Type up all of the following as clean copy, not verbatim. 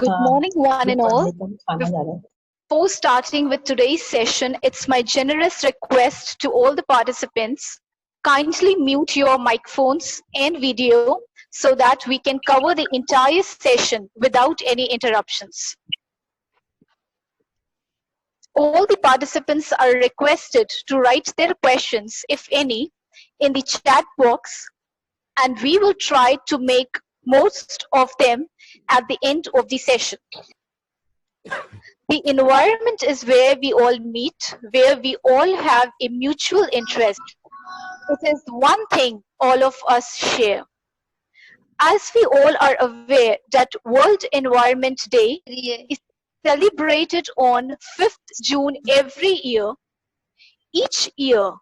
Good morning, one and all. Before starting with today's session, it's my generous request to all the participants, kindly mute your microphones and video so that we can cover the entire session without any interruptions. All the participants are requested to write their questions, if any, in the chat box, and we will try to make most of them at the end of the session. The environment is where we all meet, where we all have a mutual interest. It is one thing all of us share. As we all are aware that World Environment Day is celebrated on 5th June every year, each year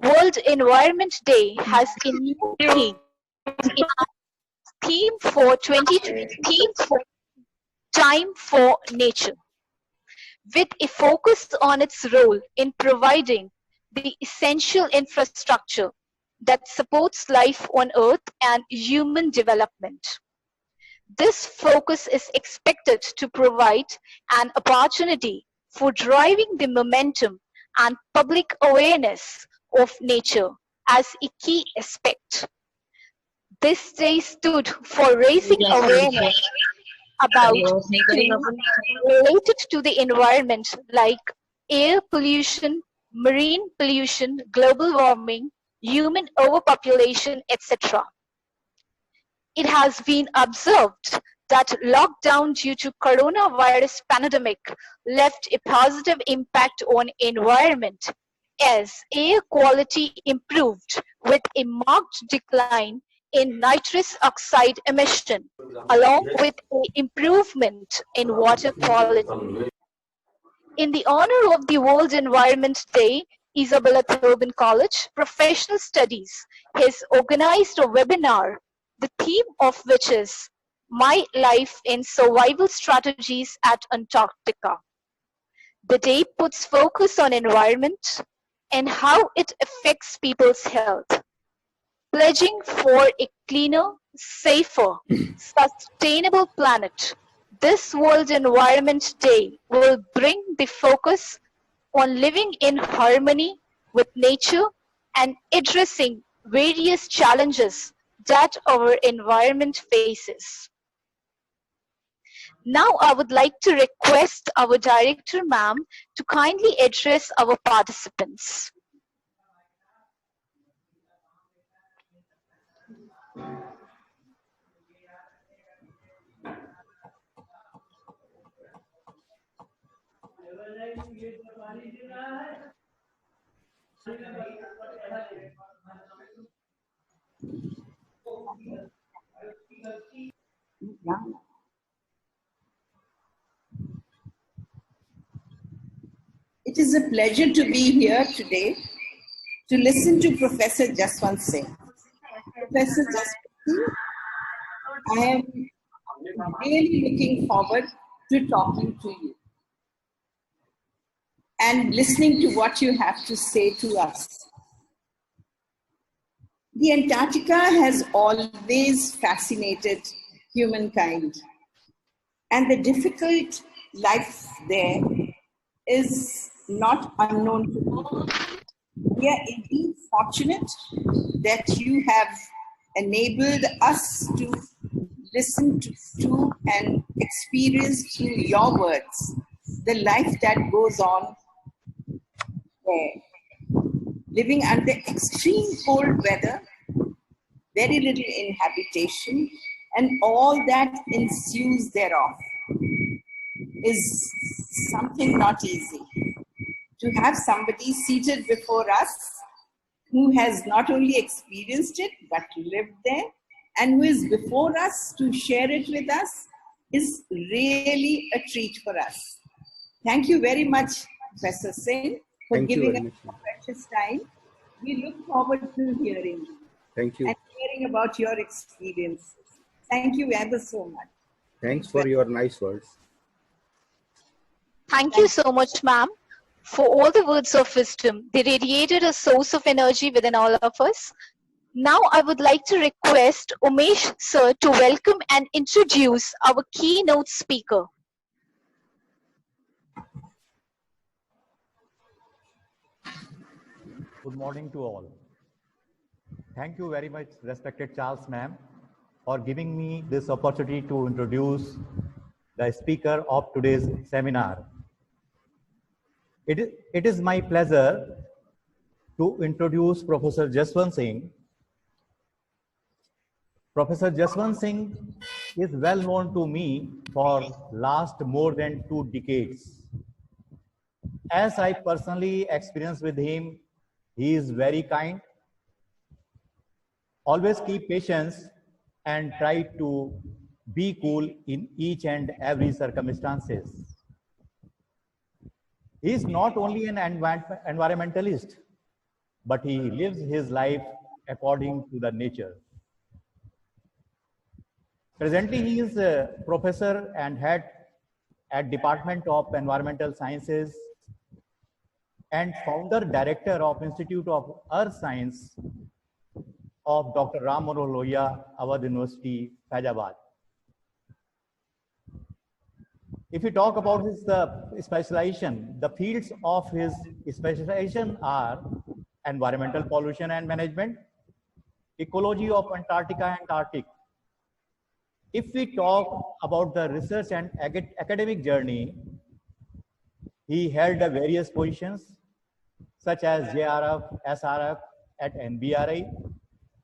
World Environment Day has a new theme. Theme for 2020, Time for Nature, with a focus on its role in providing the essential infrastructure that supports life on Earth and human development. This focus is expected to provide an opportunity for driving the momentum and public awareness of nature as a key aspect. This day stood for raising awareness about things related to the environment like air pollution, marine pollution, global warming, human overpopulation, etc. It has been observed that lockdown due to coronavirus pandemic left a positive impact on environment as air quality improved with a marked decline in nitrous oxide emission, along with an improvement in water quality. In the honor of the World Environment Day, Isabella Tobin College Professional Studies has organized a webinar, the theme of which is My Life in Survival Strategies at Antarctica. The day puts focus on environment and how it affects people's health, pledging for a cleaner, safer, sustainable planet. This World Environment Day will bring the focus on living in harmony with nature and addressing various challenges that our environment faces. Now I would like to request our director, ma'am, to kindly address our participants. It is a pleasure to be here today to listen to Professor Jaswant Singh. Professor Jaswant Singh, I am really looking forward to talking to you and listening to what you have to say to us. The Antarctica has always fascinated humankind, and the difficult life there is not unknown to people. We are indeed fortunate that you have enabled us to listen to and experience through your words the life that goes on there. Living under extreme cold weather, very little inhabitation, and all that ensues thereof is something not easy. To have somebody seated before us who has not only experienced it but lived there and who is before us to share it with us is really a treat for us. Thank you very much, Professor Singh, for giving us your precious time. We look forward to hearing you. Thank you. And hearing about your experiences. Thank you ever so much. Thanks for your nice words. Thank you so much, ma'am, for all the words of wisdom. They radiated a source of energy within all of us. Now I would like to request Umesh sir to welcome and introduce our keynote speaker. Good morning to all. Thank you very much, respected Charles ma'am, for giving me this opportunity to introduce the speaker of today's seminar. It is my pleasure to introduce Professor Jaswant Singh. Professor Jaswant Singh is well known to me for last more than 2 decades. As I personally experienced with him, he is very kind, always keep patience and try to be cool in each and every circumstances. He is not only an environmentalist, but he lives his life according to the nature. Presently, he is a professor and head at Department of Environmental Sciences and founder director of Institute of Earth Science of Dr. Ram Manohar Lohia, Awadh University, Faizabad. If we talk about his specialization, the fields of his specialization are environmental pollution and management, ecology of Antarctica and Arctic. If we talk about the research and academic journey, he held the various positions such as JRF, SRF at NBRI,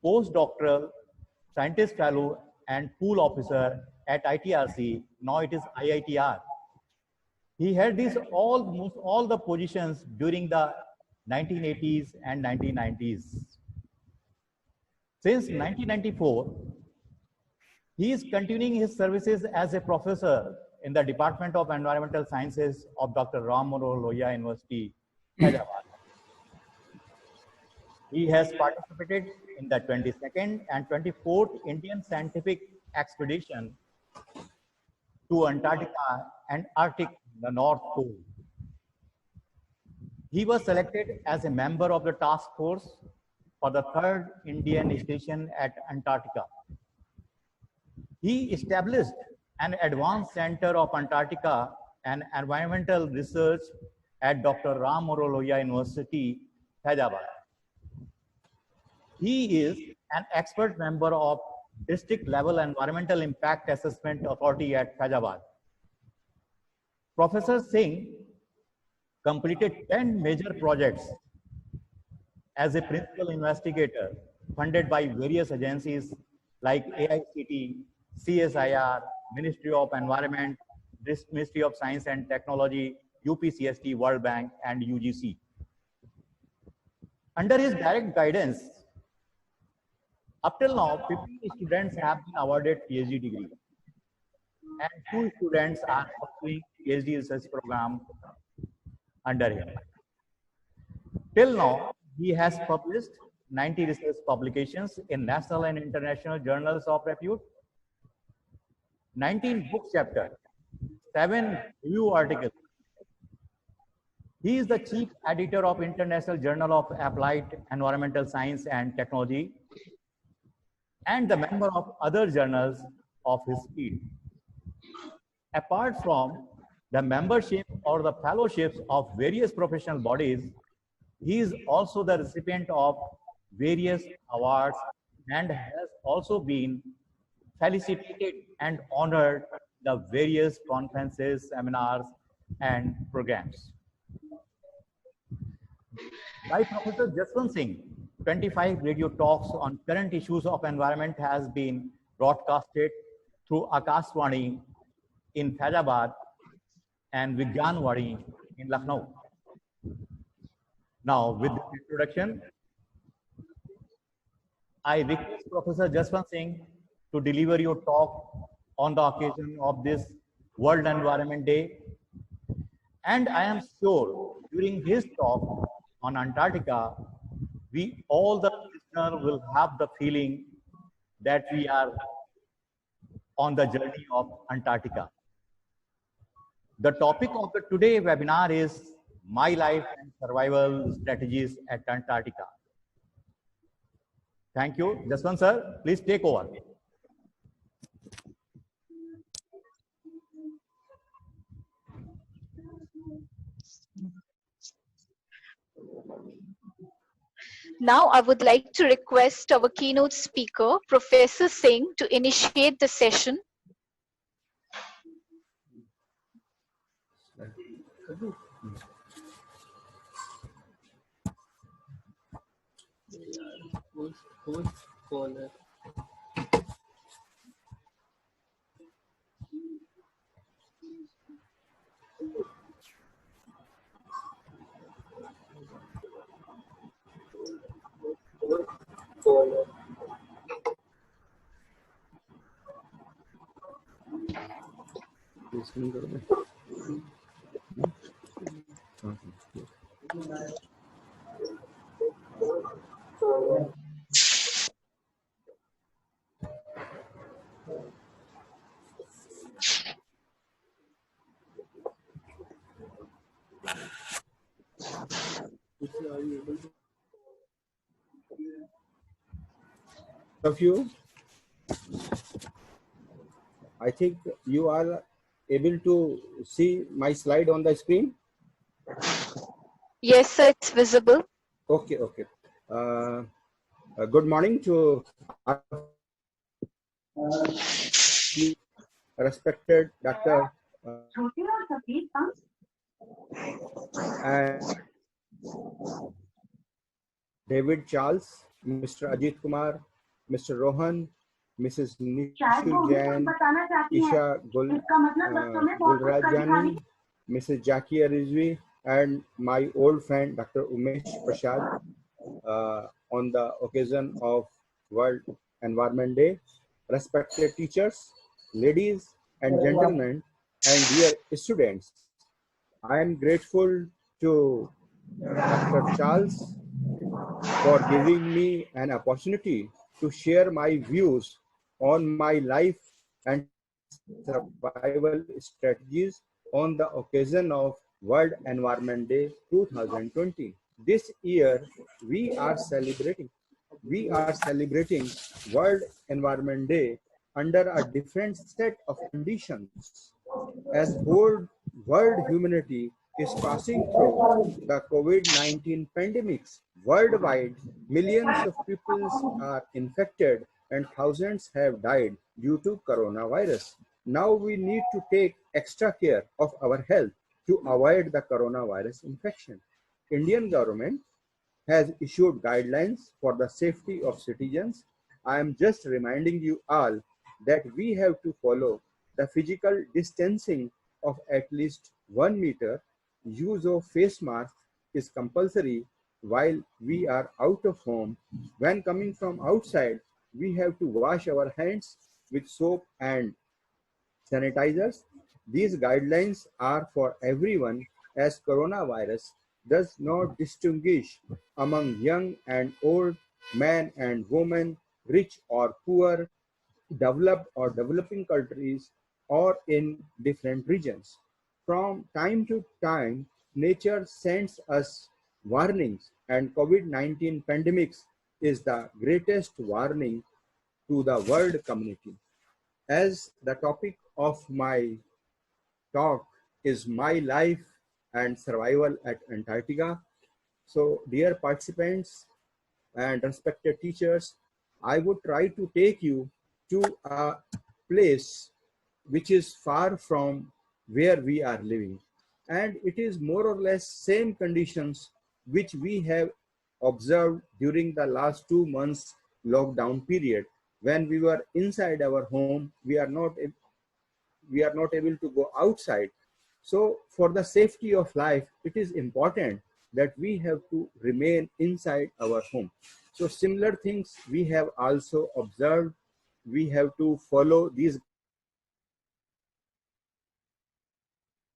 postdoctoral, scientist fellow, and pool officer at ITRC. Now it is IITR. He had these almost all the positions during the 1980s and 1990s. Since 1994, he is continuing his services as a professor in the Department of Environmental Sciences of Dr. Ram Manohar Lohia University, Hyderabad. He has participated in the 22nd and 24th Indian Scientific Expedition to Antarctica and Arctic, the North Pole. He was selected as a member of the task force for the 3rd Indian station at Antarctica. He established an advanced center of Antarctica and environmental research at Dr. Ram Manohar Lohia University, Hyderabad. He is an expert member of District Level Environmental Impact Assessment Authority at Hyderabad. Professor Singh completed 10 major projects as a principal investigator funded by various agencies like AICT, CSIR, Ministry of Environment, Ministry of Science and Technology, UPCST, World Bank, and UGC. Under his direct guidance, up till now, 50 students have been awarded PhD degree, and 2 students are pursuing PhD research program under him. Till now, he has published 90 research publications in national and international journals of repute, 19 book chapters, 7 review articles. He is the chief editor of International Journal of Applied Environmental Science and Technology and the member of other journals of his field. Apart from the membership or the fellowships of various professional bodies, he is also the recipient of various awards and has also been felicitated and honored the various conferences, seminars, and programs. By Professor Jaswant Singh, 25 radio talks on current issues of environment has been broadcasted through Akashvani in Faizabad and Vigyanwadi in Lucknow. Now, with this introduction, I request Professor Jaswant Singh to deliver your talk on the occasion of this World Environment Day. And I am sure during his talk on Antarctica, we all the listeners will have the feeling that we are on the journey of Antarctica. The topic of the today webinar is My Life and Survival Strategies at Antarctica. Thank you. Jaswant sir, please take over. Now, I would like to request our keynote speaker, Professor Singh, to initiate the session. Who's caller? Caller. Listening करो मैं। हाँ, of you, I think you are able to see my slide on the screen. Yes, sir, it's visible. Okay, okay. Good morning to our respected Dr. And David Charles, Mr. Ajit Kumar, Mr. Rohan, Mrs. Nishu Jain, Isha Gulrajani, Mrs. Jakia Rizvi, and my old friend Dr. Umesh Prasad on the occasion of World Environment Day. Respected teachers, ladies and gentlemen, and dear students, I am grateful to Dr. Charles for giving me an opportunity to share my views on my life and survival strategies on the occasion of World Environment Day 2020. This year we are celebrating World Environment Day under a different set of conditions as whole world humanity is passing through the COVID-19 pandemics. Worldwide, millions of people are infected and thousands have died due to coronavirus. Now we need to take extra care of our health to avoid the coronavirus infection. Indian government has issued guidelines for the safety of citizens. I am just reminding you all that we have to follow the physical distancing of at least 1 meter. Use of face mask is compulsory while we are out of home. When coming from outside, we have to wash our hands with soap and sanitizers. These guidelines are for everyone as coronavirus does not distinguish among young and old, man and woman, rich or poor, developed or developing countries, or in different regions. From time to time, nature sends us warnings, and COVID-19 pandemics is the greatest warning to the world community. As the topic of my talk is my life and survival at Antarctica, so dear participants and respected teachers, I would try to take you to a place which is far from where we are living. And it is more or less same conditions which we have observed during the last 2 months lockdown period. When we were inside our home, we are not able to go outside. So for the safety of life, it is important that we have to remain inside our home. So similar things we have also observed. We have to follow these.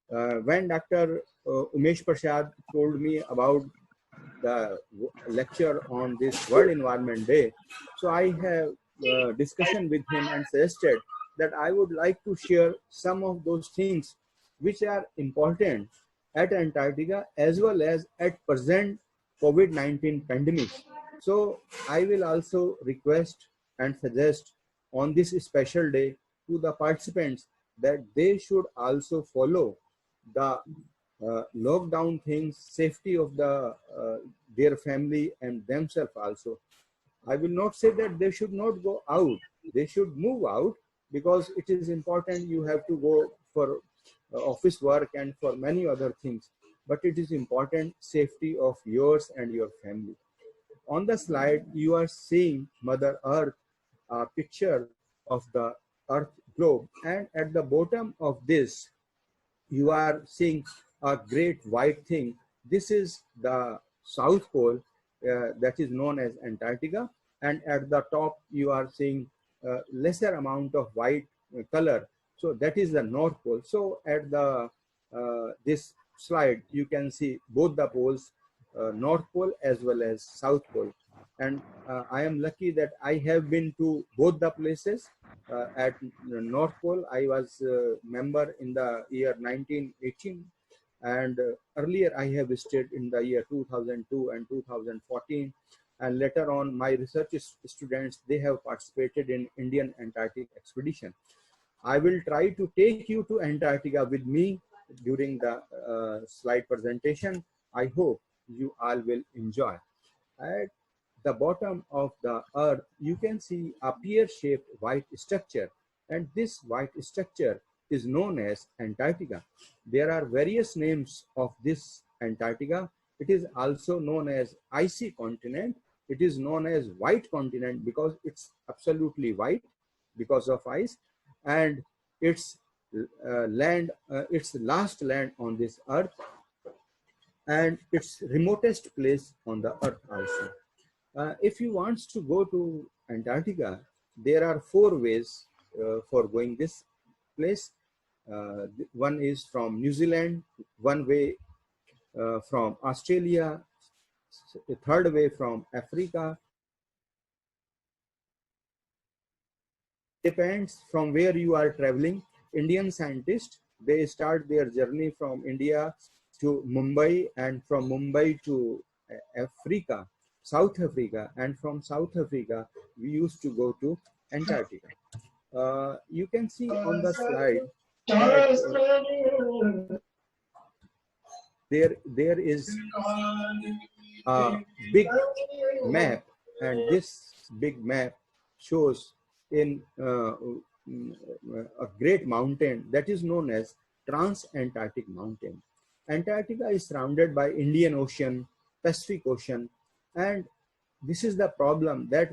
When Dr. Umesh Prasad told me about the lecture on this World Environment Day, so I have discussion with him and suggested that I would like to share some of those things which are important at Antarctica as well as at present COVID-19 pandemic. So I will also request and suggest on this special day to the participants that they should also follow the lockdown things, safety of their family and themselves also. I will not say that they should not go out. They should move out because it is important. You have to go for office work and for many other things. But it is important safety of yours and your family. On the slide, you are seeing Mother Earth, a picture of the Earth globe. And at the bottom of this, you are seeing a great white thing. This is the South Pole that is known as Antarctica. And at the top, you are seeing lesser amount of white color. So that is the North Pole. So at the this slide, you can see both the poles, North Pole as well as South Pole. And I am lucky that I have been to both the places. At North Pole, I was a member in the year 1918, and earlier I have stayed in the year 2002 and 2014, and later on my research students, they have participated in Indian Antarctic expedition. I will try to take you to Antarctica with me during the slide presentation. I hope you all will enjoy. At the bottom of the earth, you can see a pear-shaped white structure, and this white structure is known as Antarctica. There are various names of this Antarctica. It is also known as icy continent. It is known as white continent because it's absolutely white because of ice, and its its last land on this earth, and its remotest place on the earth also. If you want to go to Antarctica, there are four ways for going this place. One is from New Zealand, one way from Australia, the third way from Africa. Depends from where you are traveling. Indian scientists, they start their journey from India to Mumbai, and from Mumbai to Africa, South Africa, and from South Africa we used to go to Antarctica. You can see on the slide that there is a big map, and this big map shows in a great mountain that is known as Trans-Antarctic Mountain. Antarctica is surrounded by Indian Ocean, Pacific Ocean, and this is the problem that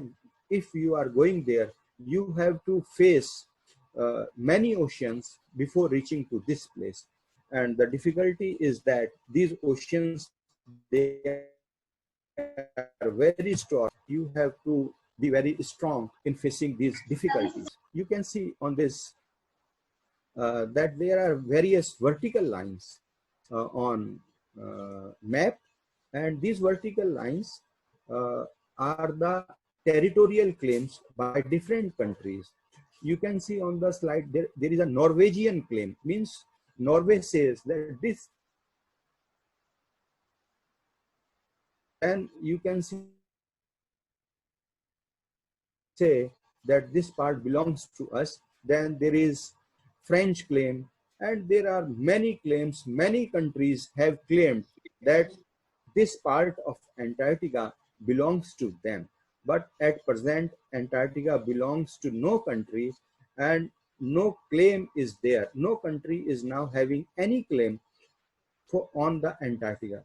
if you are going there, you have to face many oceans before reaching to this place. And the difficulty is that these oceans, they are very strong. You have to be very strong in facing these difficulties. You can see on this that there are various vertical lines on map, and these vertical lines are the territorial claims by different countries. You can see on the slide there is a Norwegian claim, means Norway says that this, and you can say that this part belongs to us. Then there is French claim, and there are many claims. Many countries have claimed that this part of Antarctica belongs to them. But at present, Antarctica belongs to no country, and no claim is there. No country is now having any claim on the Antarctica.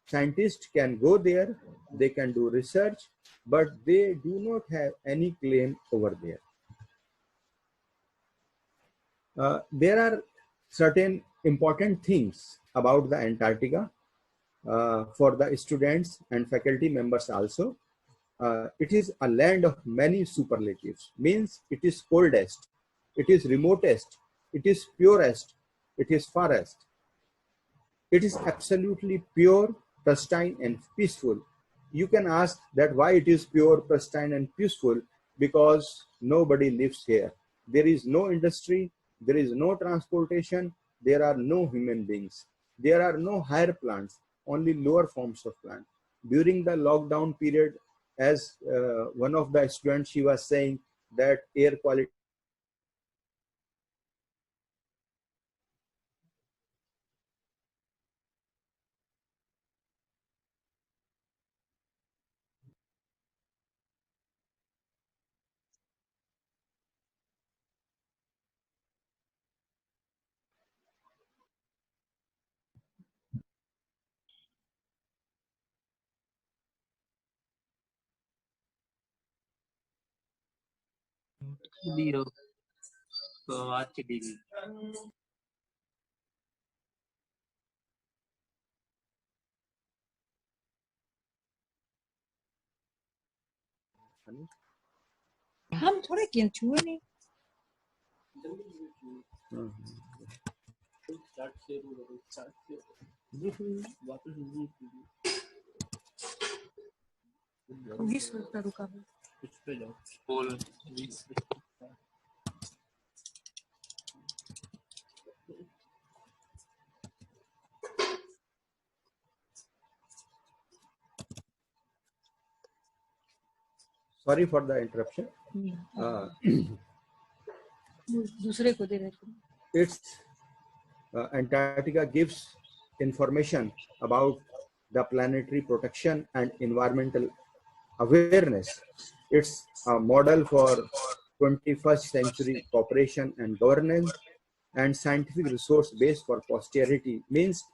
Scientists can go there, they can do research, but they do not have any claim over there. There are certain important things about the Antarctica for the students and faculty members also. It is a land of many superlatives, means it is coldest, it is remotest, it is purest, it is farthest. It is absolutely pure, pristine, and peaceful. You can ask that why it is pure, pristine, and peaceful, because nobody lives here. There is no industry, there is no transportation, there are no human beings. There are no higher plants, only lower forms of plant. During the lockdown period, as one of the students, she was saying that air quality Zero. तो आवाज चली गई. हम थोड़े क्यों छुए नहीं. Start से वापस बीस मिनट का रुका है. कुछ पे जाओ. बोल. sorry for the interruption. दूसरे को दे रहे थे. It's Antarctica gives information about the planetary protection and environmental awareness. It's a model for 21st century cooperation and governance and scientific resource base for posterity. Means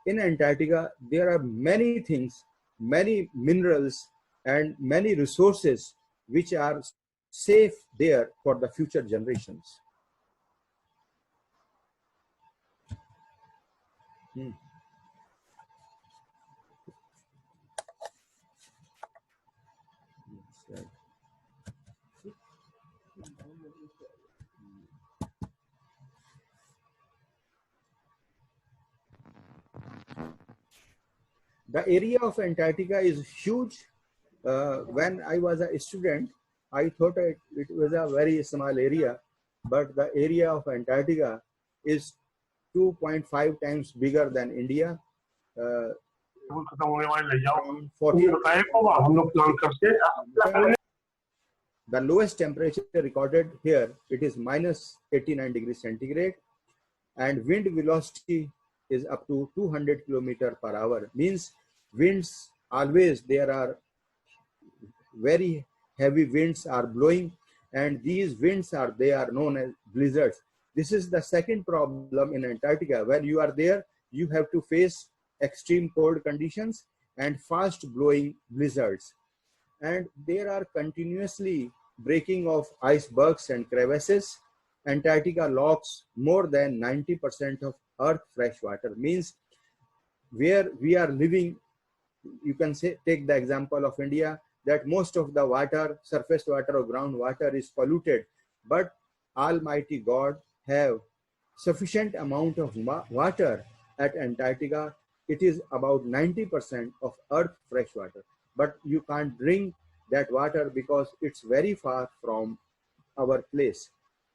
in Antarctica, there are many things, many minerals and many resources which are safe there for the future generations. The area of Antarctica is huge. When I was a student, I thought it was a very small area, but the area of Antarctica is 2.5 times bigger than India. खत्म होने वाले ले जाओ. Around 40 तुमने बताया कब हम लोग प्लान करते. The lowest temperature recorded here, it is minus 89 degrees centigrade, and wind velocity is up to 200 kilometer per hour. Means winds always, there are very heavy winds are blowing, and these winds are, they are known as blizzards. This is the second problem in Antarctica. When you are there, you have to face extreme cold conditions and fast blowing blizzards. And there are continuously breaking of icebergs and crevasses. Antarctica locks more than 90% of Earth fresh water. Means where we are living, you can say, take the example of India, that most of the water, surface water or groundwater is polluted, but Almighty God have sufficient amount of water at Antarctica. It is about 90% of Earth fresh water, but you can't drink that water because it's very far from our place.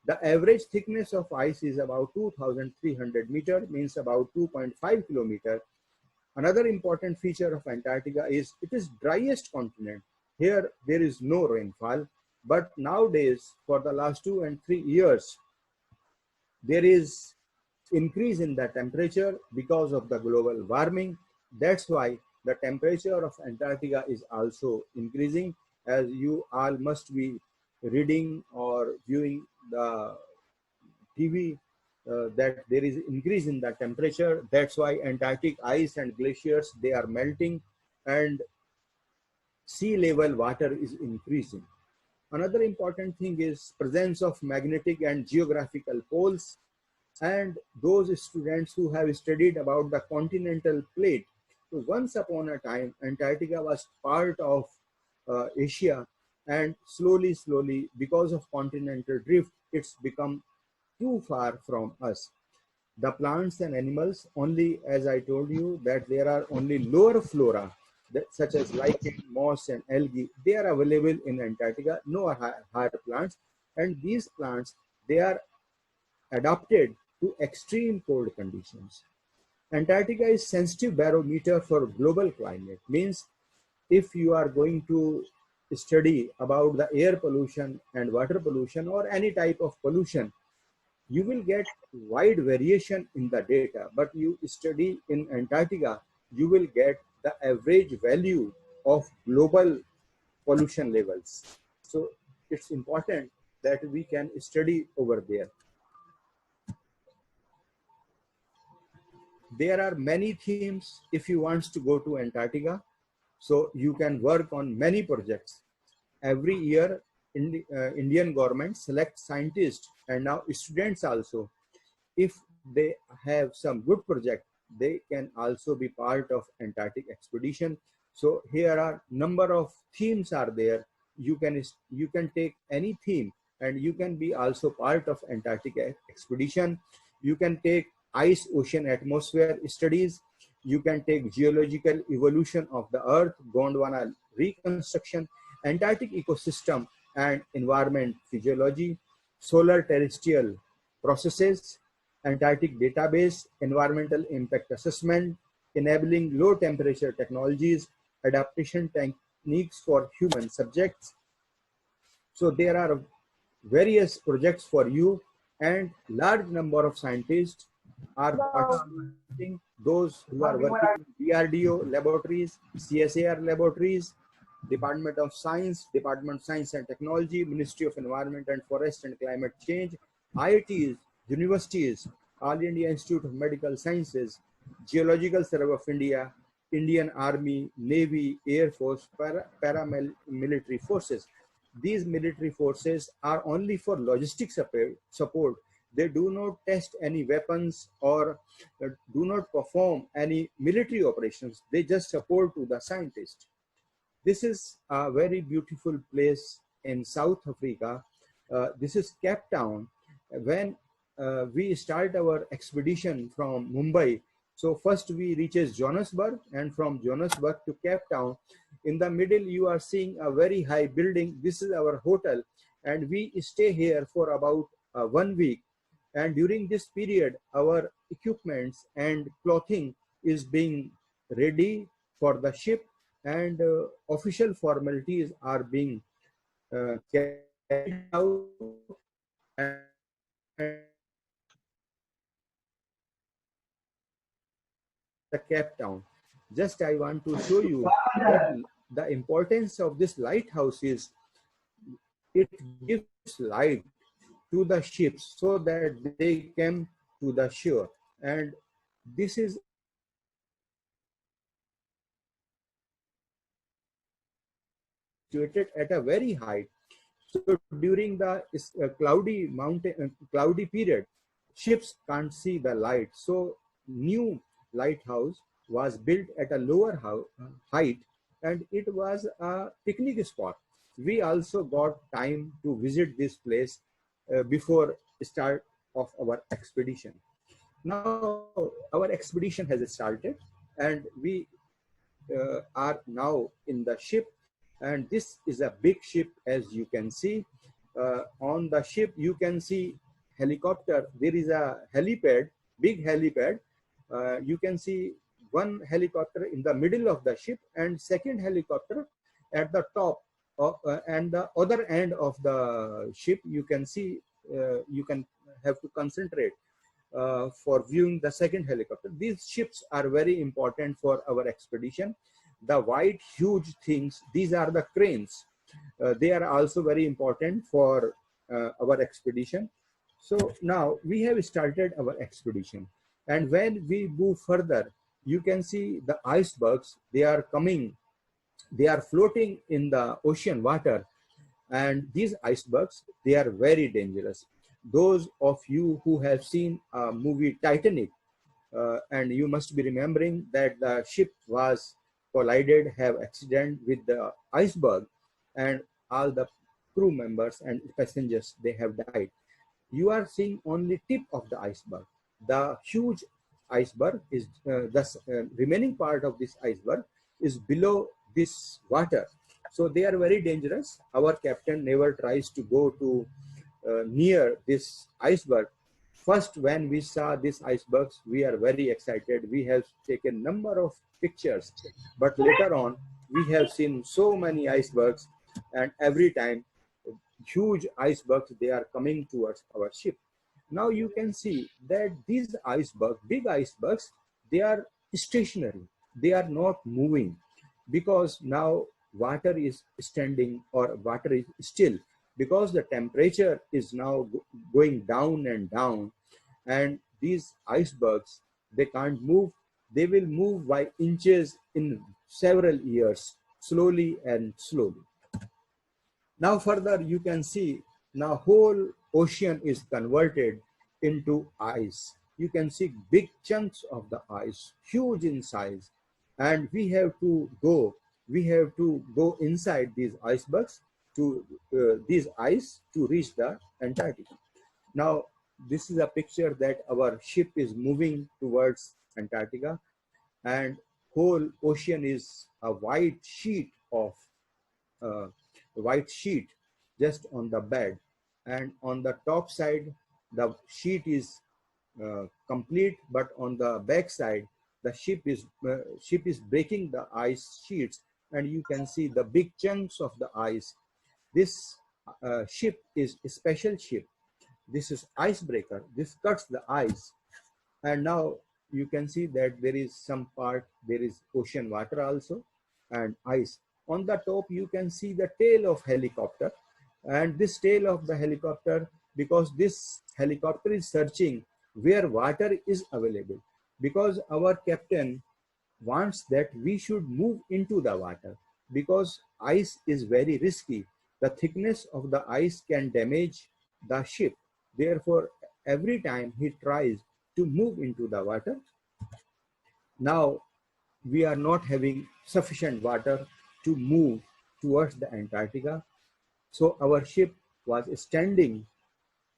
The average thickness of ice is about 2,300 meter, means about 2.5 kilometer. Another important feature of Antarctica is it is driest continent. Here there is no rainfall, but nowadays for the last 2 and 3 years, there is increase in the temperature because of the global warming. That's why the temperature of Antarctica is also increasing, as you all must be reading or viewing the TV that there is increase in the temperature. That's why Antarctic ice and glaciers, they are melting and sea level water is increasing. Another important thing is presence of magnetic and geographical poles. And those students who have studied about the continental plate, so once upon a time, Antarctica was part of Asia, and slowly, because of continental drift, it's become too far from us. The plants and animals, only as I told you, that there are only lower flora, such as lichen, moss, and algae, they are available in Antarctica, no higher plants. And these plants, they are adapted to extreme cold conditions. Antarctica is sensitive barometer for global climate. Means if you are going to study about the air pollution and water pollution or any type of pollution, you will get wide variation in the data. But you study in Antarctica, you will get the average value of global pollution levels. So it's important that we can study over there. There are many themes if you want to go to Antarctica. So you can work on many projects. Every year, Indian government selects scientists and now students also. If they have some good project, they can also be part of Antarctic expedition. So here are number of themes are there. You can take any theme and you can be also part of Antarctic expedition. You can take ice ocean atmosphere studies. You can take geological evolution of the earth, Gondwana reconstruction, Antarctic ecosystem and environment physiology, solar terrestrial processes, Antarctic database, environmental impact assessment, enabling low temperature technologies, adaptation techniques for human subjects. So there are various projects for you, and large number of scientists are participating. Those who are working in DRDO laboratories, CSAR laboratories, Department of Science and Technology, Ministry of Environment and Forest and Climate Change, IITs, universities, All India Institute of Medical Sciences, Geological Survey of India, Indian Army, Navy, Air Force, paramilitary forces. These military forces are only for logistic support. They do not test any weapons or do not perform any military operations. They just support to the scientists. This is a very beautiful place in South Africa. This is Cape Town. When we start our expedition from Mumbai, so first we reaches Johannesburg, and from Johannesburg to Cape Town. In the middle, you are seeing a very high building. This is our hotel, and we stay here for about 1 week. And during this period, our equipments and clothing is being ready for the ship, and official formalities are being carried out. And the Cape Town. Just I want to show you that the importance of this lighthouse is it gives light to the ships so that they come to the shore. And this is situated at a very height. So during the cloudy period, ships can't see the light. So new lighthouse was built at a lower height, and it was a picnic spot. We also got time to visit this place before start of our expedition. Now our expedition has started, and we are now in the ship, and this is a big ship. As you can see on the ship, you can see helicopter. There is a helipad, big helipad. You can see one helicopter in the middle of the ship and second helicopter at the top and the other end of the ship. You can see, you can have to concentrate for viewing the second helicopter. These ships are very important for our expedition. The white huge things, these are the cranes. They are also very important for our expedition. So now we have started our expedition, and when we move further, you can see the icebergs. They are coming, they are floating in the ocean water, and these icebergs, they are very dangerous. Those of you who have seen a movie Titanic, and you must be remembering that the ship was collided, have accident with the iceberg, and all the crew members and passengers, they have died. You are seeing only tip of the iceberg. The huge iceberg is the remaining part of this iceberg is below this water. So they are very dangerous. Our captain never tries to go to near this iceberg. First, when we saw these icebergs, we are very excited. We have taken number of pictures, but later on, we have seen so many icebergs. and every time huge icebergs, they are coming towards our ship. Now you can see that these icebergs, big icebergs, they are stationary. They are not moving because now water is standing or water is still, because the temperature is now going down and down, and these icebergs, they can't move. They will move by inches in several years, slowly and slowly. Now further you can see, now whole ocean is converted into ice. You can see big chunks of the ice, huge in size, and we have to go inside these icebergs to these ice to reach the Antarctica. Now this is a picture that our ship is moving towards Antarctica, and whole ocean is a uh, white sheet just on the bed, and on the top side the sheet is complete, but on the back side the ship is breaking the ice sheets, and you can see the big chunks of the ice. This ship is a special ship. This is icebreaker. This cuts the ice, and now you can see that there is some part, there is ocean water also and ice. On the top you can see the tail of helicopter, and this tail of the helicopter, because this helicopter is searching where water is available, because our captain wants that we should move into the water, because ice is very risky. The thickness of the ice can damage the ship. Therefore every time he tries to move into the water. Now we are not having sufficient water to move towards the Antarctica. So our ship was standing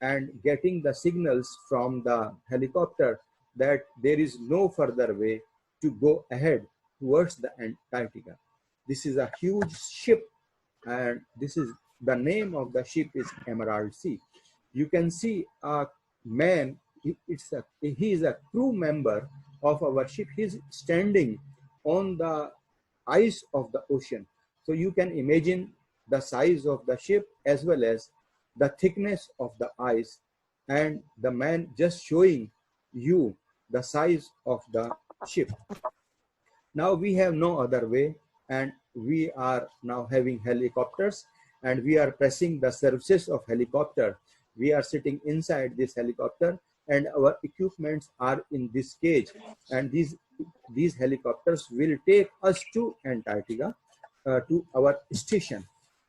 and getting the signals from the helicopter that there is no further way to go ahead towards the Antarctica. This is a huge ship, and this is the name of the ship is Emerald Sea. You can see a man, he is a crew member of our ship. He's standing on the ice of the ocean. So you can imagine the size of the ship as well as the thickness of the ice, and the man just showing you the size of the ship. Now we have no other way, and we are now having helicopters, and we are pressing the surfaces of helicopter. We are sitting inside this helicopter, and our equipments are in this cage, and these helicopters will take us to Antarctica, to our station.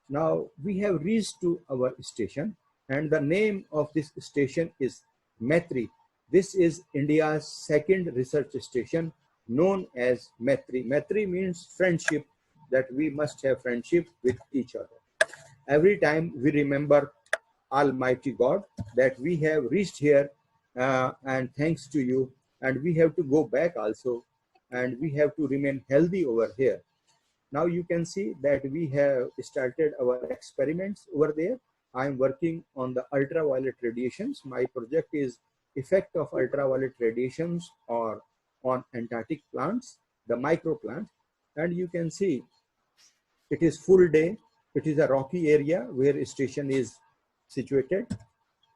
Now we have reached to our station, and the name of this station is Maitri. This is India's second research station, known as Maitri. Maitri means friendship, that we must have friendship with each other. Every time we remember Almighty God that we have reached here, and thanks to you, and we have to go back also, and we have to remain healthy over here. Now you can see that we have started our experiments over there. I'm working on the ultraviolet radiations. My project is effect of ultraviolet radiations or on Antarctic plants, the micro plants. And you can see it is full day. It is a rocky area where station is situated.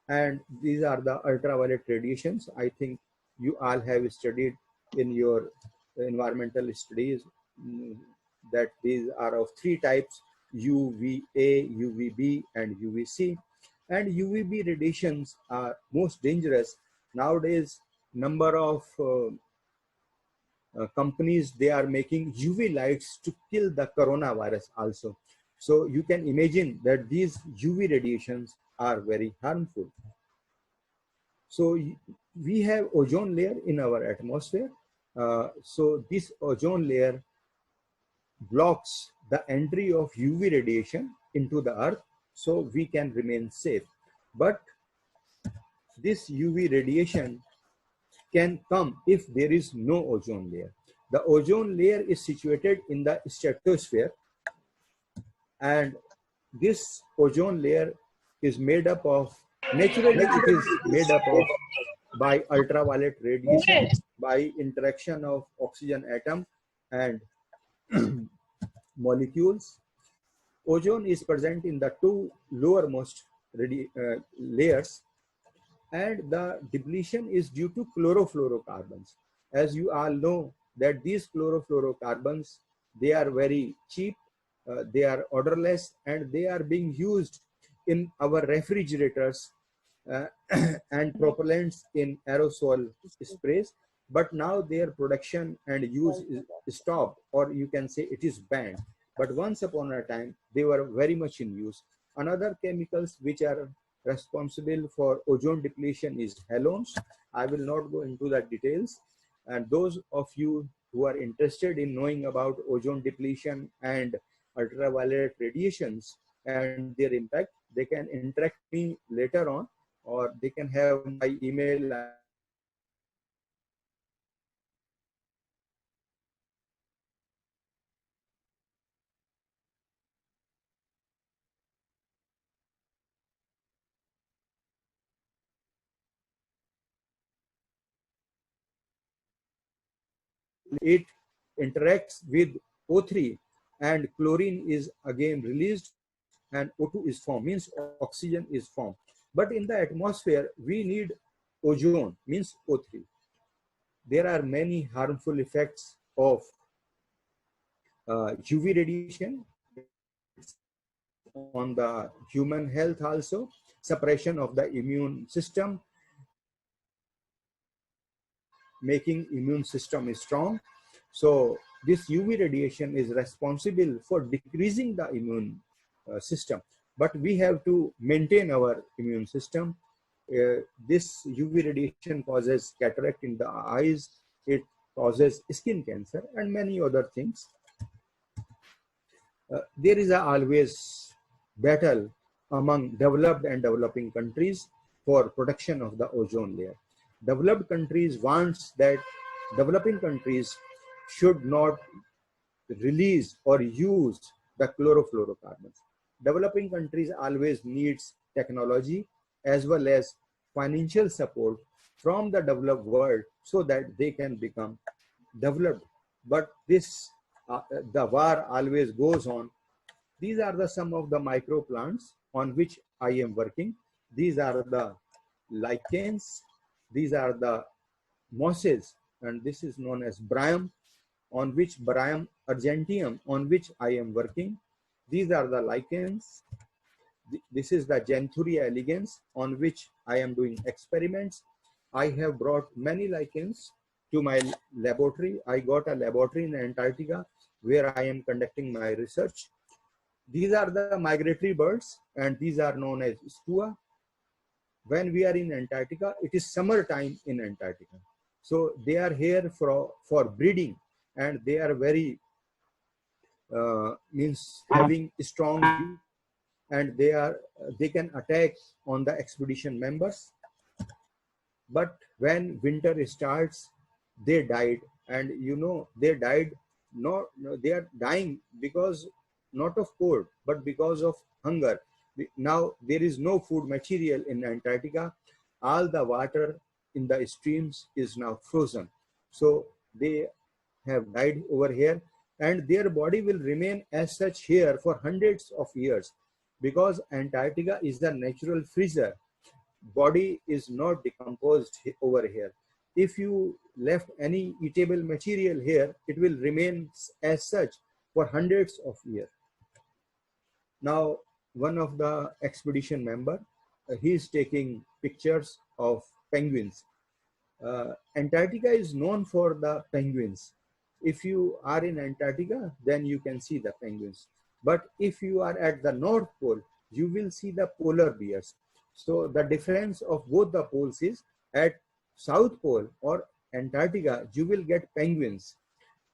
And these are the ultraviolet radiations. I think you all have studied in your environmental studies that these are of three types: UVA, UVB, and UVC. And UVB radiations are most dangerous. Nowadays, number of companies, they are making UV lights to kill the coronavirus also. So you can imagine that these UV radiations are very harmful. So we have ozone layer in our atmosphere. So this ozone layer blocks the entry of UV radiation into the earth, so we can remain safe. But this UV radiation can come if there is no ozone layer. The ozone layer is situated in the stratosphere, and this ozone layer is made up of, naturally it is made up of by ultraviolet radiation, by interaction of oxygen atom and molecules. Ozone is present in the two lowermost layers, and the depletion is due to chlorofluorocarbons. As you all know that these chlorofluorocarbons, they are very cheap, they are odorless, and they are being used in our refrigerators uh, and propellants in aerosol sprays. But now their production and use is stopped, or you can say it is banned. But once upon a time, they were very much in use. Another chemicals which are responsible for ozone depletion is halogens. I will not go into the details. And those of you who are interested in knowing about ozone depletion and ultraviolet radiations and their impact, they can interact me later on, or they can have my email. It interacts with O3, and chlorine is again released, and O2 is formed, means oxygen is formed. But in the atmosphere, we need ozone, means O3. There are many harmful effects of UV radiation on the human health also, suppression of the immune system, making immune system strong. So this UV radiation is responsible for decreasing the immune system. But we have to maintain our immune system. This UV radiation causes cataract in the eyes, it causes skin cancer and many other things. There is always battle among developed and developing countries for protection of the ozone layer. Developed countries wants that developing countries should not release or use the chlorofluorocarbons. Developing countries always needs technology as well as financial support from the developed world so that they can become developed. But this, the war always goes on. These are the some of the microplants on which I am working. These are the lichens. These are the mosses, and this is known as Bryum, on which Bryum argenteum, on which I am working. These are the lichens. This is the Janthuria elegans, on which I am doing experiments. I have brought many lichens to my laboratory. I got a laboratory in Antarctica where I am conducting my research. These are the migratory birds, and these are known as skua. When we are in Antarctica, it is summertime in Antarctica. So they are here for breeding, and they are very, means having strong, and they can attack on the expedition members. But when winter starts, they died, and you know, they died, they are dying because not of cold, but because of hunger. Now there is no food material in Antarctica. All the water in the streams is now frozen. So they have died over here, and their body will remain as such here for hundreds of years, because Antarctica is the natural freezer. Body is not decomposed over here. If you left any eatable material here, it will remain as such for hundreds of years. Now, one of the expedition member, he is taking pictures of penguins. Antarctica is known for the penguins. If you are in Antarctica, then you can see the penguins. But if you are at the North Pole, you will see the polar bears. So the difference of both the poles is, at South Pole or Antarctica, you will get penguins.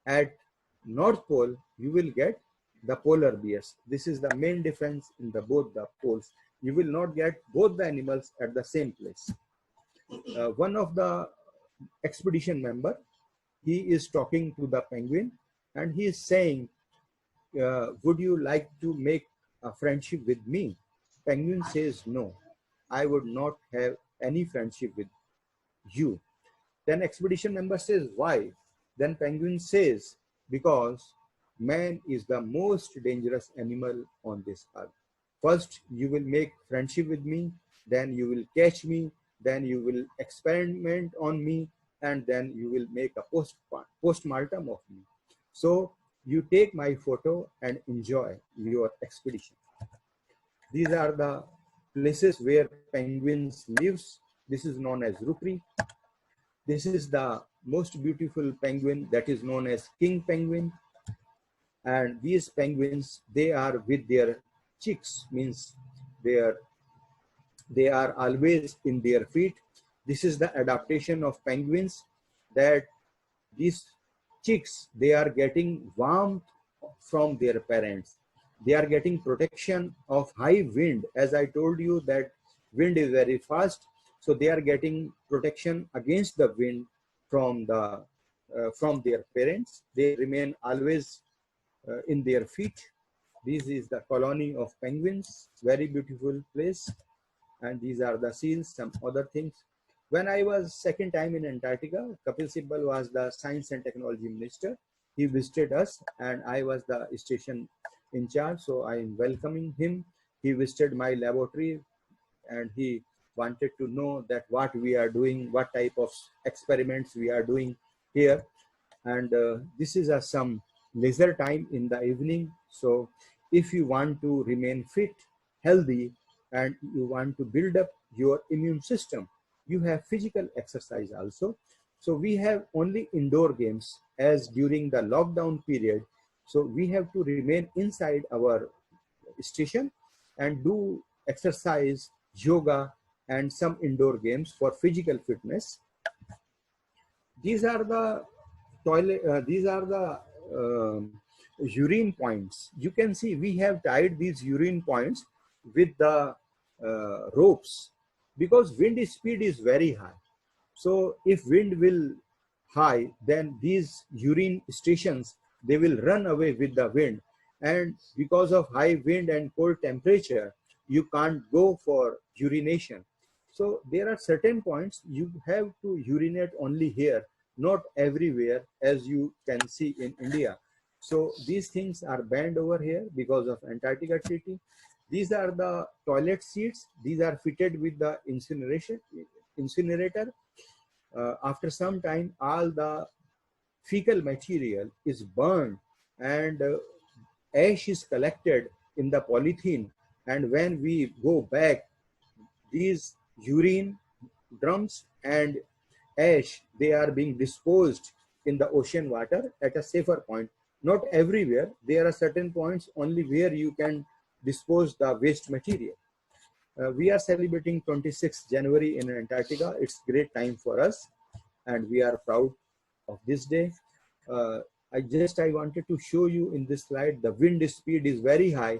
At North Pole, you will get the polar bears. This is the main difference in both the poles. You will not get both the animals at the same place. One of the expedition member, he is talking to the penguin, and he is saying, would you like to make a friendship with me? Penguin says, no, I would not have any friendship with you. Then expedition member says, why? Then penguin says, because man is the most dangerous animal on this earth. First, you will make friendship with me, then you will catch me, then you will experiment on me, and then you will make a postmortem of me. So you take my photo and enjoy your expedition. These are the places where penguins lives. This is known as rookery. This is the most beautiful penguin that is known as king penguin. And these penguins, they are with their chicks, means they are always in their feet. This is the adaptation of penguins, that these chicks, they are getting warmth from their parents. They are getting protection of high wind. As I told you that wind is very fast, so they are getting protection against the wind from their parents. They remain always in their feet. This is the colony of penguins, very beautiful place. And these are the seals, some other things. When I was second time in Antarctica, Kapil Sibal was the Science and Technology Minister. He visited us and I was the station in charge, so I am welcoming him. He visited my laboratory and he wanted to know that what we are doing, what type of experiments we are doing here. And this is some leisure time in the evening. So if you want to remain fit, healthy, and you want to build up your immune system, you have physical exercise also. So we have only indoor games as during the lockdown period. So we have to remain inside our station and do exercise, yoga, and some indoor games for physical fitness. These are the toilet, these are the urine points. You can see we have tied these urine points with the ropes because wind speed is very high. So if wind will high, then these urine stations, they will run away with the wind. And because of high wind and cold temperature, you can't go for urination. So there are certain points you have to urinate only here, not everywhere, as you can see in India. So these things are banned over here because of Antarctica Treaty. These are the toilet seats. These are fitted with the incinerator. After some time, all the fecal material is burned and ash is collected in the polythene. And when we go back, these urine drums and ash, they are being disposed in the ocean water at a safer point. Not everywhere. There are certain points only where you can dispose the waste material. We are celebrating 26th January in Antarctica. It's great time for us and we are proud of this day. I wanted to show you in this slide, the wind speed is very high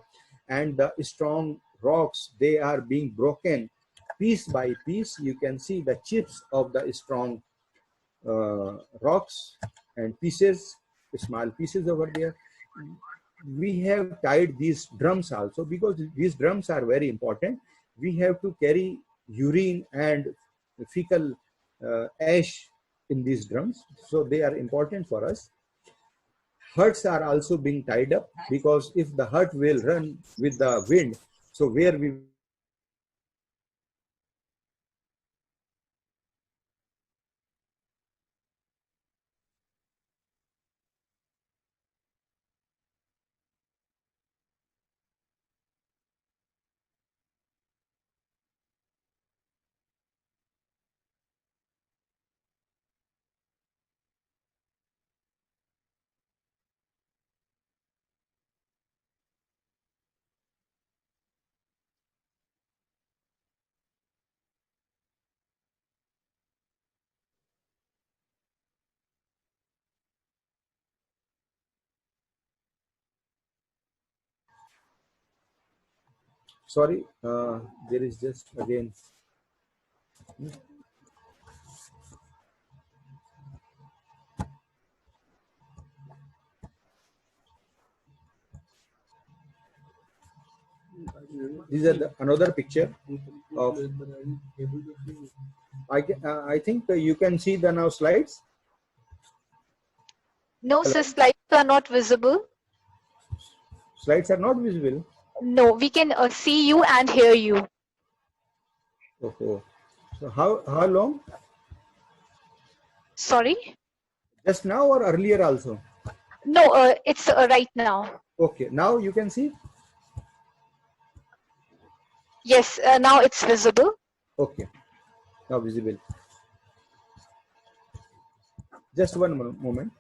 and the strong rocks, they are being broken piece by piece. You can see the chips of the strong rocks and pieces, small pieces over there. We have tied these drums also because these drums are very important. We have to carry urine and fecal ash in these drums, so they are important for us. Huts are also being tied up because if the hut will run with the wind, so where we sorry, there is just again. These are another picture of. I think you can see the now slides. No, sir, slides are not visible. Slides are not visible. No, we can see you and hear you. Oh. So how long? Sorry? Just now or earlier also? No, it's right now. Okay, now you can see. Yes, now it's visible. Okay, now visible. Just one moment.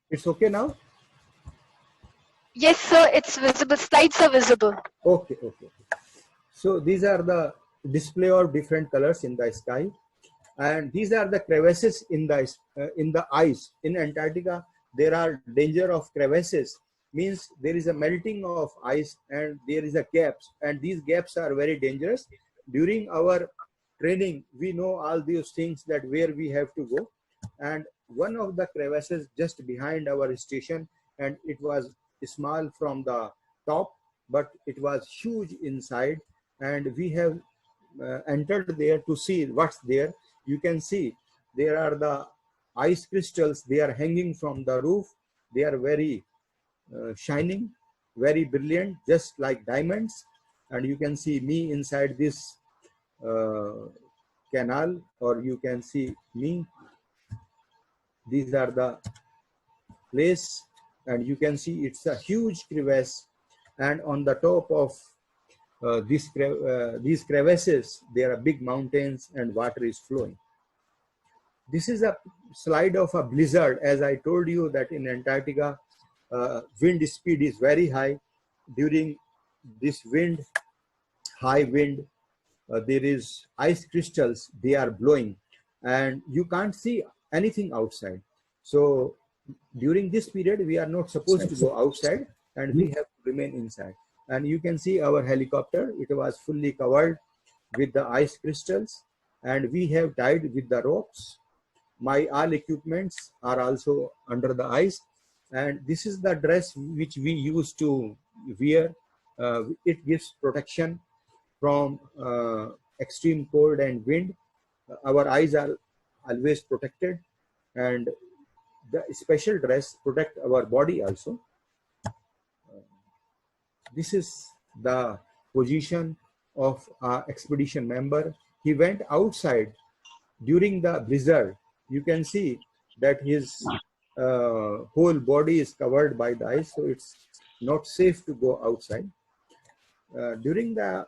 It's okay now? Yes, sir, it's visible. Slides are visible. Okay. So these are the display of different colors in the sky, and these are the crevices in the ice. In Antarctica, there are danger of crevices. Means there is a melting of ice and there is a gaps, and these gaps are very dangerous. During our training, we know all these things, that where we have to go, and one of the crevices just behind our station, and it was small from the top, but it was huge inside, and we have entered there to see what's there. You can see there are the ice crystals. They are hanging from the roof. They are very shining, very brilliant, just like diamonds. And you can see me inside this canal, or you can see me. These are the place, and you can see it's a huge crevasse, and on the top of these crevices there are big mountains and water is flowing. This is a slide of a blizzard. As I told you that in Antarctica, wind speed is very high. During this high wind, there is ice crystals, they are blowing, and you can't see anything outside. So during this period, we are not supposed to go outside, and we have to remain inside. And you can see our helicopter, it was fully covered with the ice crystals, and we have tied with the ropes. My all equipments are also under the ice, and this is the dress which we used to wear. It gives protection from extreme cold and wind. Our eyes are always protected, and the special dress protect our body also. This is the position of our expedition member. He went outside during the blizzard. You can see that his whole body is covered by the ice, so it's not safe to go outside. During the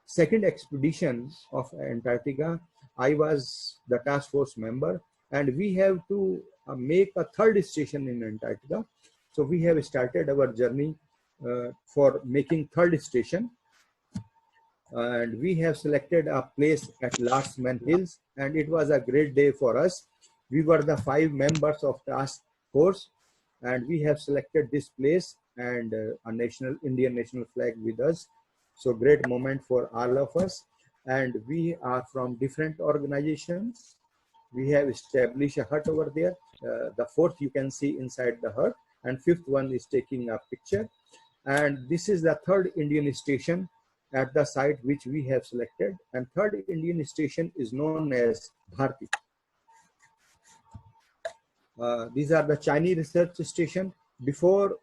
second expedition of Antarctica, I was the task force member, and we have to make a third station in Antarctica. So we have started our journey for making third station, and we have selected a place at Larsemann Hills, and it was a great day for us. We were the 5 members of task force, and we have selected this place, and a Indian national flag with us. So great moment for all of us, and we are from different organizations. We have established a hut over there. The 4th you can see inside the hut, and 5th one is taking a picture. And this is the 3rd Indian station at the site which we have selected, and 3rd Indian station is known as Bharti. These are the Chinese research station. Before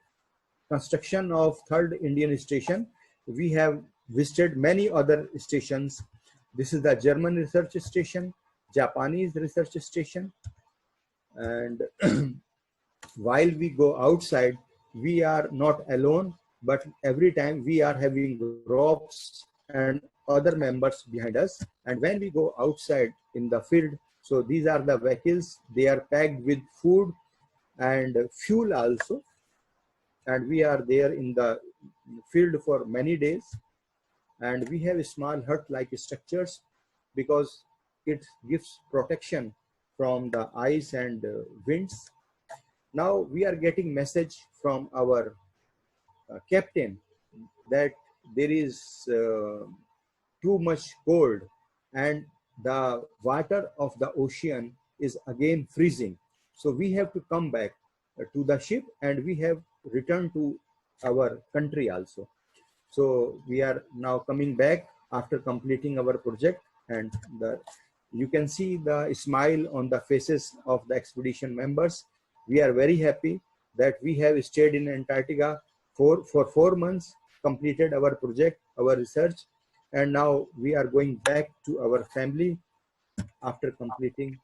construction of 3rd Indian station, we have visited many other stations. This is the German research station, Japanese research station, and while we go outside, we are not alone, but every time we are having ropes and other members behind us. And when we go outside in the field, so these are the vehicles, they are packed with food and fuel also, and we are there in the field for many days. And we have small hut like structures because it gives protection from the ice and winds. Now we are getting message from our captain that there is too much cold, and the water of the ocean is again freezing. So we have to come back to the ship, and we have returned to our country also. So we are now coming back after completing our project, and the You can see the smile on the faces of the expedition members. We are very happy that we have stayed in Antarctica for 4 months, completed our project, our research, and now we are going back to our family after completing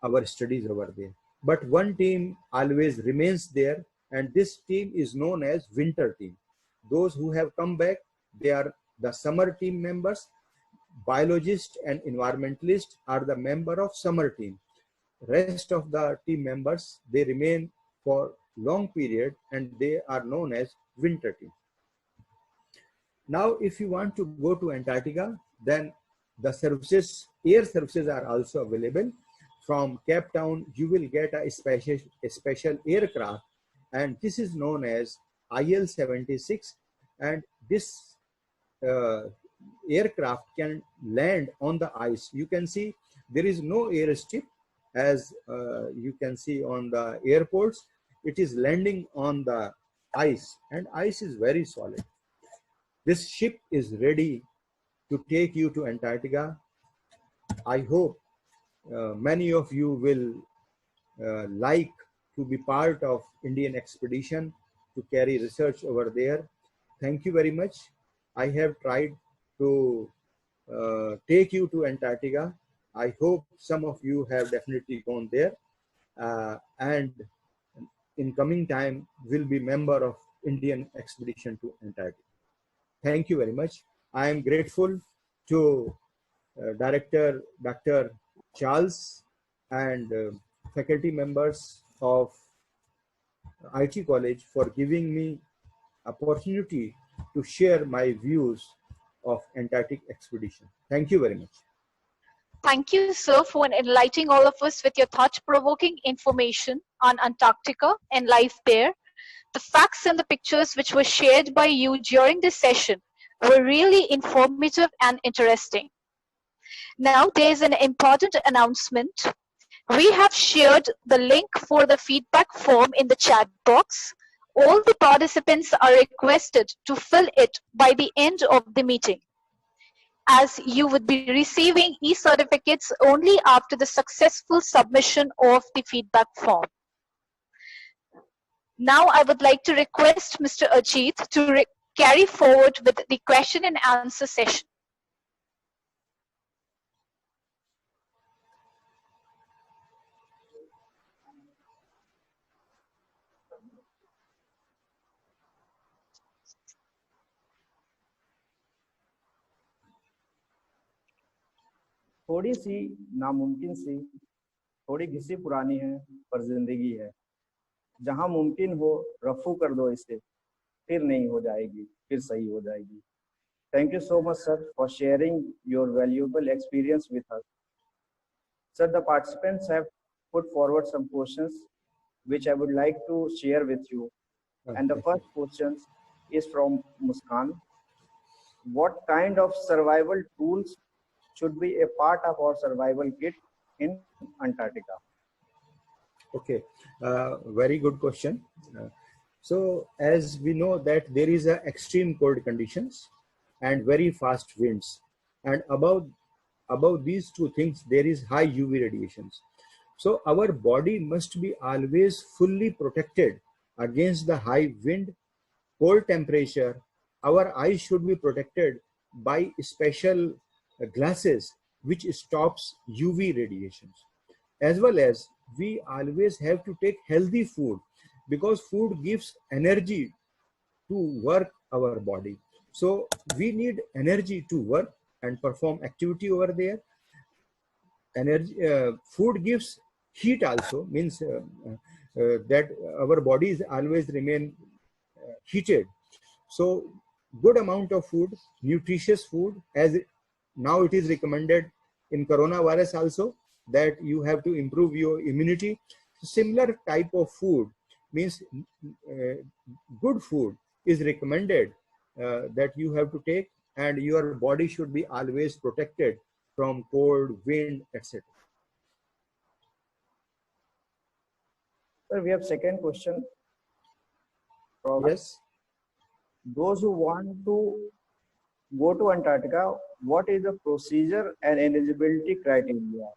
our studies over there. But one team always remains there, and this team is known as winter team. Those who have come back, they are the summer team members. Biologists and environmentalists are the member of summer team. Rest of the team members, they remain for long period and they are known as winter team. Now, if you want to go to Antarctica, then the services, air services are also available. From Cape Town, you will get a special aircraft, and this is known as IL-76, and this aircraft can land on the ice. You can see there is no airstrip, as you can see on the airports. It is landing on the ice, and ice is very solid. This ship is ready to take you to Antarctica. I hope many of you will like to be part of Indian expedition to carry research over there. Thank you very much. I have tried to take you to Antarctica. I hope some of you have definitely gone there, and in coming time will be member of Indian expedition to Antarctica. Thank you very much. I am grateful to Director Dr. Charles and faculty members of IT College for giving me opportunity to share my views of Antarctic expedition. Thank you very much. Thank you, sir, for enlightening all of us with your thought-provoking information on Antarctica and life there. The facts and the pictures which were shared by you during this session were really informative and interesting. Now, there's an important announcement. We have shared the link for the feedback form in the chat box. All the participants are requested to fill it by the end of the meeting, as you would be receiving e-certificates only after the successful submission of the feedback form. Now, I would like to request Mr. Ajit to carry forward with the question and answer session. थोड़ी सी नामुमकिन सी, थोड़ी घिसी पुरानी है पर जिंदगी है। जहां मुमकिन हो रफू कर दो इसे, फिर नहीं हो जाएगी, फिर सही हो जाएगी। Thank you so much, sir, for sharing your valuable experience with us. Sir, the participants have put forward some questions which I would like to share with you. And the first question is from Muskan. What kind of survival tools should be a part of our survival kit in Antarctica? Okay, very good question. So as we know that there is a extreme cold conditions and very fast winds, and above these two things there is high UV radiations. So our body must be always fully protected against the high wind, cold temperature. Our eyes should be protected by special glasses which stops UV radiations, as well as we always have to take healthy food, because food gives energy to work our body. So we need energy to work and perform activity over there. Energy, food gives heat also, means that our bodies always remain heated. So good amount of food, nutritious food, as now it is recommended in coronavirus also, that you have to improve your immunity. Similar type of food, means good food is recommended that you have to take, and your body should be always protected from cold, wind, etc. Sir, we have second question. Yes. Those who want to go to Antarctica, what is the procedure and eligibility criteria?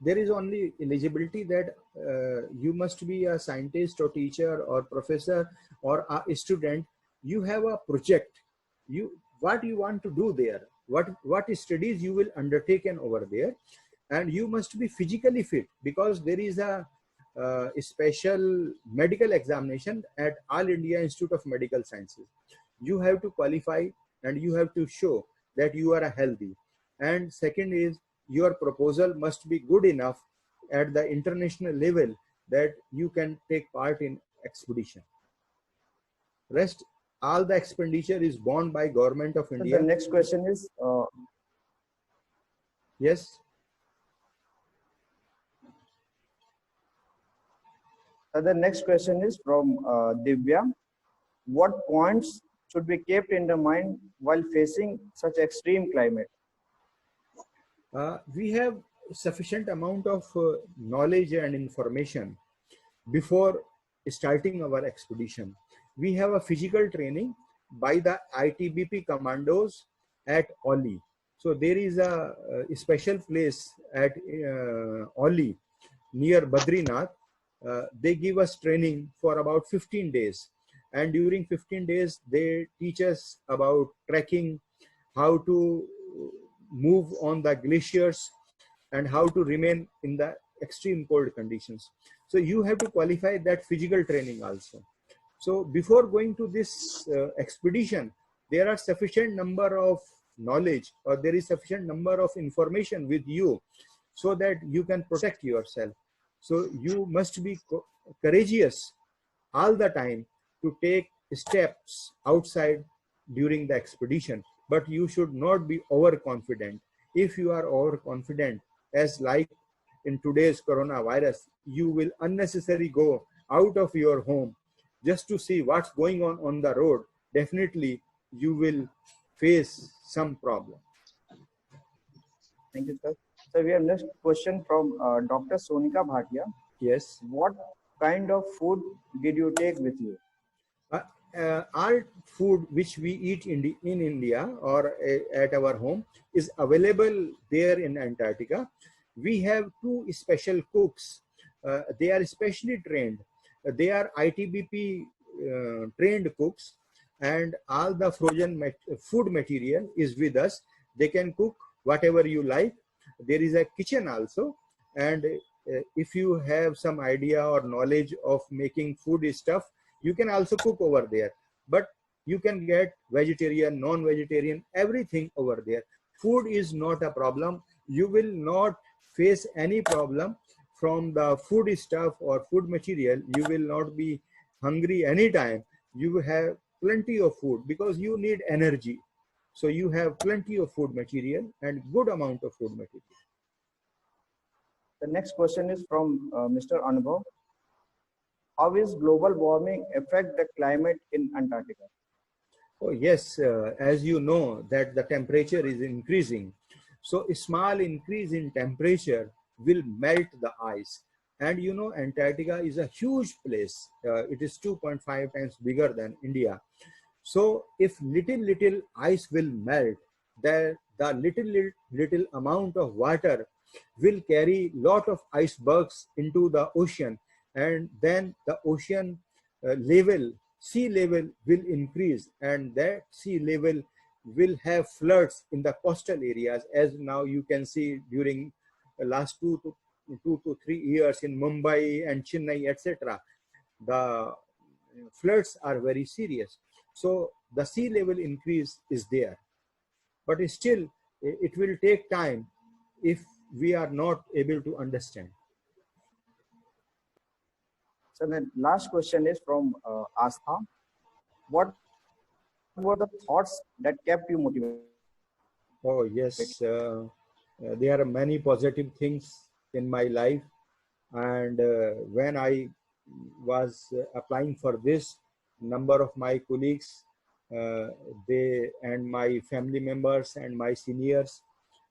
There is only eligibility that you must be a scientist or teacher or professor or a student. You have a project. What you want to do there, what studies you will undertaken over there, and you must be physically fit, because there is a special medical examination at All India Institute of Medical Sciences. You have to qualify and you have to show that you are healthy. And second is, your proposal must be good enough at the international level that you can take part in expedition. Rest, all the expenditure is borne by Government of India. The next question is, yes. The next question is from Divya. What points should be kept in the mind while facing such extreme climate? We have sufficient amount of knowledge and information before starting our expedition. We have a physical training by the ITBP commandos at Oli. So there is a special place at Oli near Badrinath. They give us training for about 15 days. And during 15 days, they teach us about trekking, how to move on the glaciers, and how to remain in the extreme cold conditions. So you have to qualify that physical training also. So before going to this expedition, there are sufficient number of knowledge, or there is sufficient number of information with you, so that you can protect yourself. So you must be courageous all the time to take steps outside during the expedition, but you should not be overconfident. If you are overconfident, as like in today's coronavirus, you will unnecessarily go out of your home just to see what's going on the road. Definitely you will face some problem. Thank you, sir. So we have next question from Dr. Sonika Bhatia. Yes. What kind of food did you take with you? Our food which we eat in India or at our home is available there in Antarctica. We have two special cooks. They are specially trained. They are ITBP trained cooks, and all the frozen food material is with us. They can cook whatever you like. There is a kitchen also, and if you have some idea or knowledge of making food stuff, you can also cook over there. But you can get vegetarian, non-vegetarian, everything over there. Food is not a problem. You will not face any problem from the food stuff or food material. You will not be hungry anytime. You have plenty of food because you need energy. So you have plenty of food material and good amount of food material. The next question is from Mr. Anubhav. How is global warming affect the climate in Antarctica? Oh yes, as you know that the temperature is increasing. So a small increase in temperature will melt the ice. And you know, Antarctica is a huge place. It is 2.5 times bigger than India. So if little ice will melt, the little amount of water will carry lot of icebergs into the ocean, and then the ocean sea level will increase, and that sea level will have floods in the coastal areas, as now you can see during the last 2 to 3 years in Mumbai and Chennai, etc. The floods are very serious. So the sea level increase is there, but still it will take time if we are not able to understand. So the last question is from Astha. What were the thoughts that kept you motivated? Oh yes, there are many positive things in my life, and when I was applying for this, number of my colleagues, they and my family members and my seniors,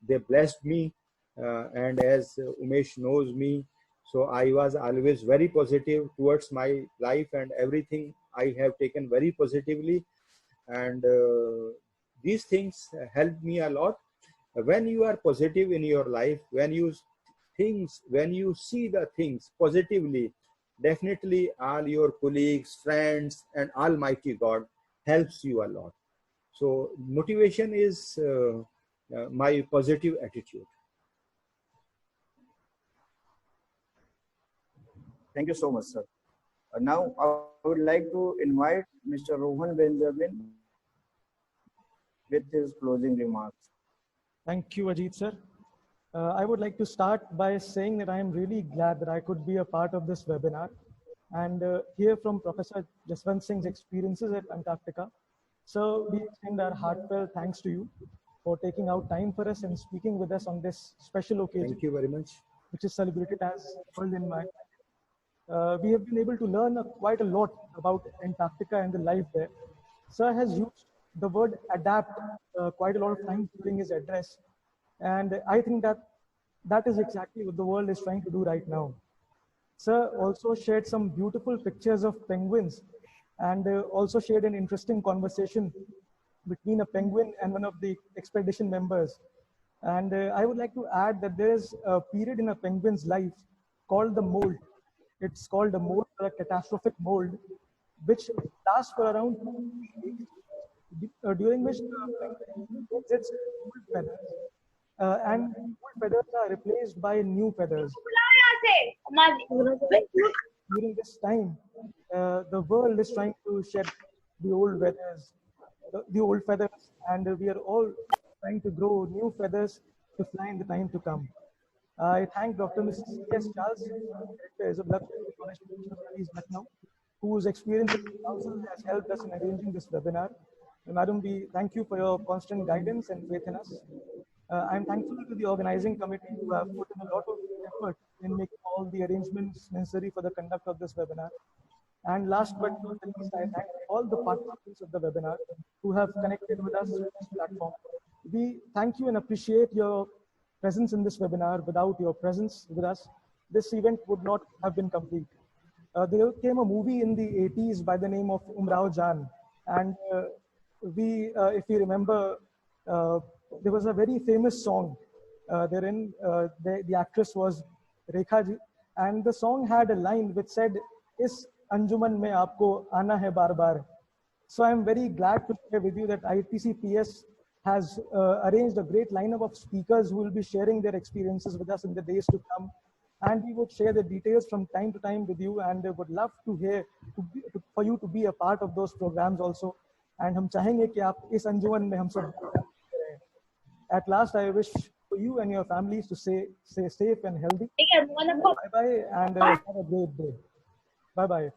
they blessed me, and as Umesh knows me, so I was always very positive towards my life, and everything I have taken very positively. and these things help me a lot. When you are positive in your life, when you see the things positively, definitely all your colleagues, friends, and Almighty God helps you a lot. So motivation is my positive attitude. Thank you so much, sir. Now I would like to invite Mr. Rohan Benjamin with his closing remarks. Thank you, Ajit sir. I would like to start by saying that I am really glad that I could be a part of this webinar and hear from Professor Jaswant Singh's experiences at Antarctica. So we extend our heartfelt thanks to you for taking out time for us and speaking with us on this special occasion. Thank you very much. Which is celebrated as World Environment. We have been able to learn quite a lot about Antarctica and the life there. Sir has used the word adapt quite a lot of times during his address. And I think that is exactly what the world is trying to do right now. Sir also shared some beautiful pictures of penguins and also shared an interesting conversation between a penguin and one of the expedition members. And I would like to add that there is a period in a penguin's life called the molt. It's called a molt, or a catastrophic molt, which lasts for around 2 weeks, during which the penguin loses its old feathers. And old feathers are replaced by new feathers. During this time, the world is trying to shed the old feathers, and we are all trying to grow new feathers to fly in the time to come. I thank Dr. Mrs. C.S. Charles, Director Isabella College of Studies, Lucknow, whose experience in the council has helped us in arranging this webinar. Madam, we thank you for your constant guidance and faith in us. I'm thankful to the organizing committee who have put in a lot of effort in making all the arrangements necessary for the conduct of this webinar. And last but not the least, I thank all the participants of the webinar who have connected with us through this platform. We thank you and appreciate your presence in this webinar. Without your presence with us, this event would not have been complete. There came a movie in the 80s by the name of Umrao Jaan. And if you remember, there was a very famous song therein. The actress was Rekha ji, and the song had a line which said, "Is Anjuman mein aapko aana hai bar bar." So I'm very glad to share with you that ITCPS has arranged a great lineup of speakers who will be sharing their experiences with us in the days to come. And we would share the details from time to time with you, and would love to hear for you to be a part of those programs also. And हम चाहेंगे कि आप इस अंजुमन में हम सब रहें. At last, I wish for you and your families to stay safe and healthy. Bye bye, and have a great day. Bye bye.